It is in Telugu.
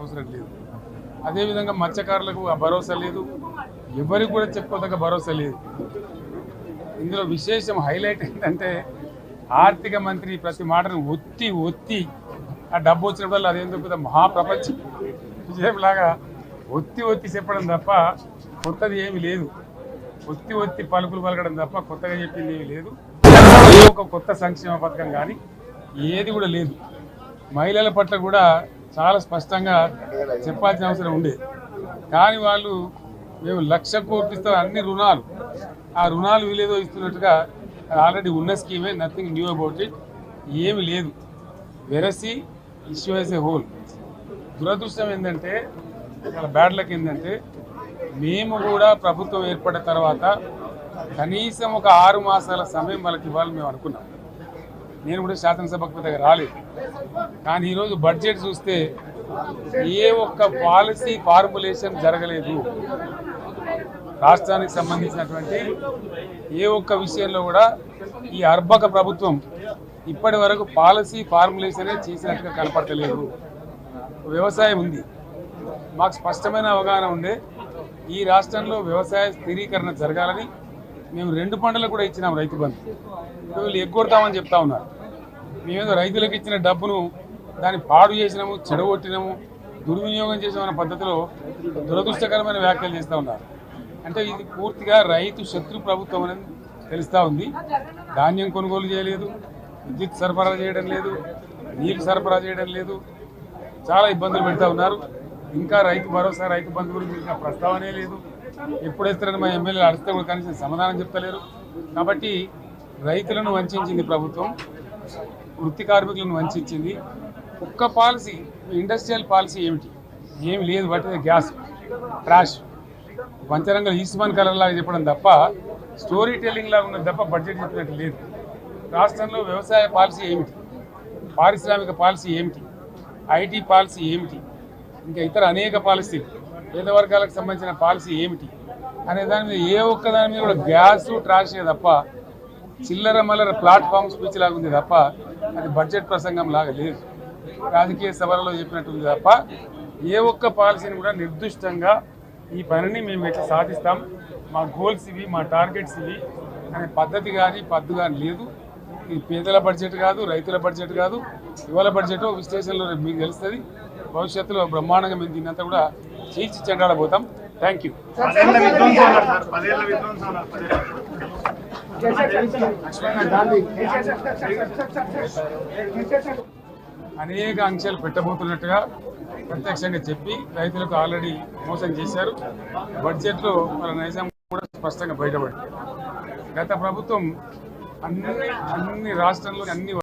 అవసరం లేదు. అదేవిధంగా మత్స్యకారులకు ఆ భరోసా లేదు, ఎవరికి కూడా చెప్పుకోదగ్గ భరోసా లేదు. ఇందులో విశేషం హైలైట్ ఏంటంటే ఆర్థిక మంత్రి ప్రతి మాటను ఒత్తి ఆ డబ్బు వచ్చినప్పుడు అదేందో పెద్ద మహాప్రపంచం విజయంలాగా ఒత్తి చెప్పడం తప్ప కొత్తది ఏమీ లేదు. ఒత్తి పలుకులు పలకడం తప్ప కొత్తగా చెప్పింది ఏమీ లేదు. ఒక కొత్త సంక్షేమ పథకం కానీ ఏది కూడా లేదు. మహిళల పట్ల కూడా చాలా స్పష్టంగా చెప్పాల్సిన అవసరం ఉండే, కానీ వాళ్ళు మేము 1,00,000 కోట్లు ఇస్తాం అన్ని రుణాలు, ఆ రుణాలు వీలేదో ఇస్తున్నట్టుగా ఆల్రెడీ ఉన్న స్కీమే, నథింగ్ న్యూ అబౌట్ ఇట్, ఏమి లేదు. వెరసి ఇష్యూ యాజ్ ఎ హోల్. దురదృష్టం ఏంటంటే, చాలా బ్యాడ్ లక్ ఏంటంటే, మేము కూడా ప్రభుత్వం ఏర్పడిన తర్వాత కనీసం ఒక 6 మాసాల సమయం వాళ్ళకి ఇవ్వాలని మేము అనుకున్నాం. నేను కూడా శాసనసభకు దగ్గర రాలేదు, కానీ ఈరోజు బడ్జెట్ చూస్తే ఏ ఒక్క పాలసీ ఫార్ములేషన్ జరగలేదు. రాష్ట్రానికి సంబంధించినటువంటి ఏ ఒక్క విషయంలో కూడా ఈ అర్భక ప్రభుత్వం ఇప్పటి వరకు పాలసీ ఫార్ములేషనే చేసినట్టుగా కనపడతలేదు. వ్యవసాయం ఉంది, మాకు స్పష్టమైన అవగాహన ఉండే ఈ రాష్ట్రంలో వ్యవసాయ స్థిరీకరణ జరగాలని మేము 2 పంటలకు కూడా ఇచ్చినాం రైతు బంధు. వీళ్ళు ఎగ్గొడతామని చెప్తా ఉన్నారు. మేమేదో రైతులకు ఇచ్చిన డబ్బును దాన్ని పాడు చేసినాము, చెడగొట్టినాము, దుర్వినియోగం చేసామన్న పద్ధతిలో దురదృష్టకరమైన వ్యాఖ్యలు చేస్తూ ఉన్నారు. అంటే ఇది పూర్తిగా రైతు శత్రు ప్రభుత్వం అనేది తెలుస్తూ ఉంది. ధాన్యం కొనుగోలు చేయలేదు, విద్యుత్ సరఫరా చేయడం లేదు, నీరు సరఫరా చేయడం లేదు, చాలా ఇబ్బందులు పెడతా ఉన్నారు. ఇంకా రైతు భరోసా, రైతు బంధు గురించి ఇంకా ప్రస్తావనే లేదు. ఎప్పుడేస్తారని మా ఎమ్మెల్యేలు అడిగితే కూడా కనీసం సమాధానం చెప్తలేరు. కాబట్టి రైతులను వంచింది ప్రభుత్వం, వృత్తి కార్మికులను వంచింది. ఒక్క పాలసీ, ఇండస్ట్రియల్ పాలసీ ఏమి లేదు. బట్టి గ్యాస్ ట్రాష్ పంచరంగ ఈస్మాన్ కలర్ లాగా చెప్పడం తప్ప, స్టోరీ టెల్లింగ్ లాగా ఉన్నది తప్ప బడ్జెట్ చెప్పినట్టు లేదు. రాష్ట్రంలో వ్యవసాయ పాలసీ ఏమిటి, పారిశ్రామిక పాలసీ ఏమిటి, ఐటీ పాలసీ ఏమిటి, ఇంకా ఇతర అనేక పాలసీలు, పేద వర్గాలకు సంబంధించిన పాలసీ ఏమిటి అనే దాని మీద ఏ ఒక్క దాని మీద కూడా గ్యాస్ ట్రాషే తప్ప, చిల్లర మల్లర ప్లాట్ఫామ్ స్పీచ్ లాగా ఉంది తప్ప, అది బడ్జెట్ ప్రసంగం లాగా లేదు. రాజకీయ సభలలో చెప్పినట్టుంది తప్ప ఏ ఒక్క పాలసీని కూడా నిర్దిష్టంగా ఈ పనిని మేము ఎట్లా సాధిస్తాం, మా గోల్స్ ఇవి, మా టార్గెట్స్ ఇవి అనే పద్ధతి కానీ పద్దు కానీ లేదు. ఇది పేదల బడ్జెట్ కాదు, రైతుల బడ్జెట్ కాదు, యువల బడ్జెట్. విశ్లేషణలో మీకు తెలుస్తుంది. భవిష్యత్తులో బ్రహ్మాండంగా మేము దీన్నంతా కూడా చీల్చి చెండాడబోతాం. Thank you. అనేక ఆంక్షలు పెట్టబోతున్నట్టుగా ప్రత్యక్షంగా చెప్పి రైతులకు ఆల్రెడీ మోసం చేశారు. బడ్జెట్లో వాళ్ళ నైజం కూడా స్పష్టంగా బయటపడింది. గత ప్రభుత్వం అన్ని రాష్ట్రాల్లో అన్ని